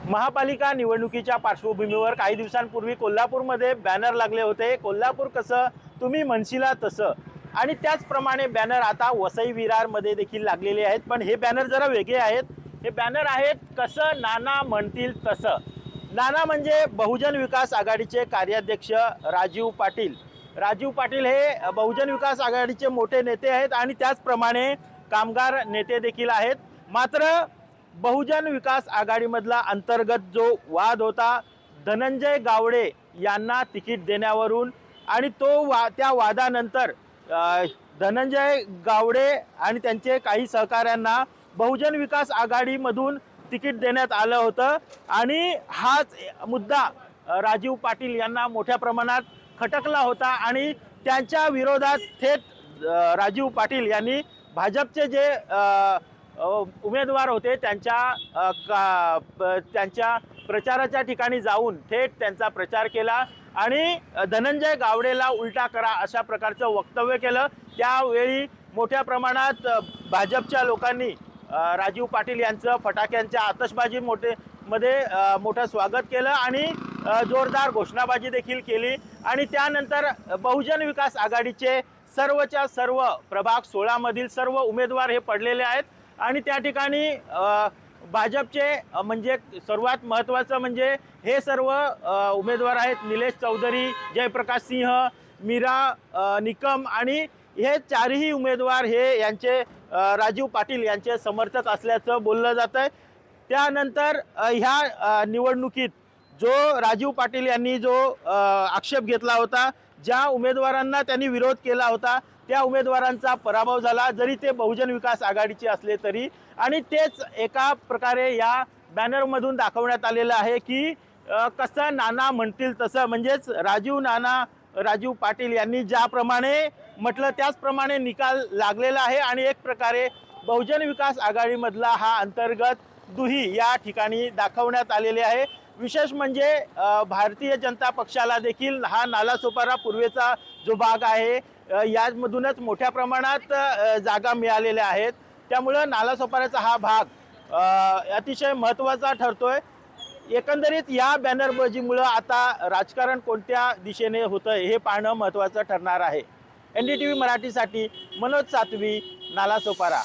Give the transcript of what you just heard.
महापालिका निवडणुकीच्या पार्श्वभूमीवर काही दिवसांपूर्वी कोल्हापूरमध्ये बॅनर लागले होते। कोल्हापूर कसं तुम्ही म्हणशीला तसं, आणि त्याचप्रमाणे बॅनर आता वसई विरारमध्ये देखील लागलेले आहेत। पण हे बॅनर जरा वेगळे आहेत। हे बॅनर आहेत कसं नाना म्हणतील तसं। नाना म्हणजे बहुजन विकास आघाडीचे कार्याध्यक्ष राजीव पाटील। राजीव पाटील हे बहुजन विकास आघाडीचे मोठे नेते आहेत आणि त्याचप्रमाणे कामगार नेते देखील आहेत। मात्र बहुजन विकास आघाडीमधला अंतर्गत जो वाद होता धनंजय गावडे यांना तिकीट देण्यावरून, आणि त्या वादानंतर धनंजय गावडे आणि त्यांचे काही सहकाऱ्यांना बहुजन विकास आघाडीमधून तिकीट देण्यात आलं होतं। आणि हाच मुद्दा राजीव पाटील यांना मोठ्या प्रमाणात खटकला होता आणि त्यांच्या विरोधात थेट राजीव पाटील यांनी भाजपचे जे उमेदवार होते त्यांच्या प्रचाराच्या ठिकाणी जाऊन थेट त्यांचा प्रचार केला आणि धनंजय गावडेला उलटा करा अशा प्रकारचं वक्तव्य केलं। त्यावेळी मोठ्या प्रमाणात भाजपच्या लोकांनी राजीव पाटील यांचं फटाक्यांच्या आतषबाजी मोठं स्वागत केलं आणि जोरदार घोषणाबाजी देखील केली। आणि त्यानंतर बहुजन विकास आघाडीचे सर्वच्या सर्व प्रभाग 16 मधील सर्व उमेदवार हे पडलेले आहेत आणि त्या ठिकाणी भाजपचे म्हणजे सर्वात महत्त्वाचं म्हणजे हे सर्व उमेदवार आहेत निलेश चौधरी, जयप्रकाश सिंह, मीरा निकम, आणि हे चारही उमेदवार हे यांचे राजीव पाटील यांचे समर्थक असल्याचं बोललं जातंय। त्यानंतर ह्या निवडणुकीत जो राजीव पाटील यांनी जो आक्षेप घेतला होता, ज्या उमेदवारांना त्यांनी विरोध केला होता त्या उमेदवारांचा पराभव झाला, जरी ते बहुजन विकास आघाडीचे असले तरी। आणि तेच एका प्रकारे या बॅनरमधून दाखवण्यात आलेलं आहे की कसं नाना म्हणतील तसं, म्हणजेच राजीव पाटील यांनी ज्याप्रमाणे म्हटलं त्याचप्रमाणे निकाल लागलेला आहे आणि एक प्रकारे बहुजन विकास आघाडीमधला हा अंतर्गत दुही या ठिकाणी दाखवण्यात आलेले आहे। विशेष म्हणजे भारतीय जनता पक्षाला देखील हा नालासोपारा पूर्वेचा जो भाग आहे यामधूनच मोठ्या प्रमाणात जागा मिळालेल्या आहेत। त्यामुळं नालासोपाऱ्याचा हा भाग अतिशय महत्त्वाचा ठरतोय। एकंदरीत या बॅनरबाजीमुळं आता राजकारण कोणत्या दिशेने होतं हे पाहणं महत्त्वाचं ठरणार आहे। NDTV मराठीसाठी मनोज सातवी, नालासोपारा।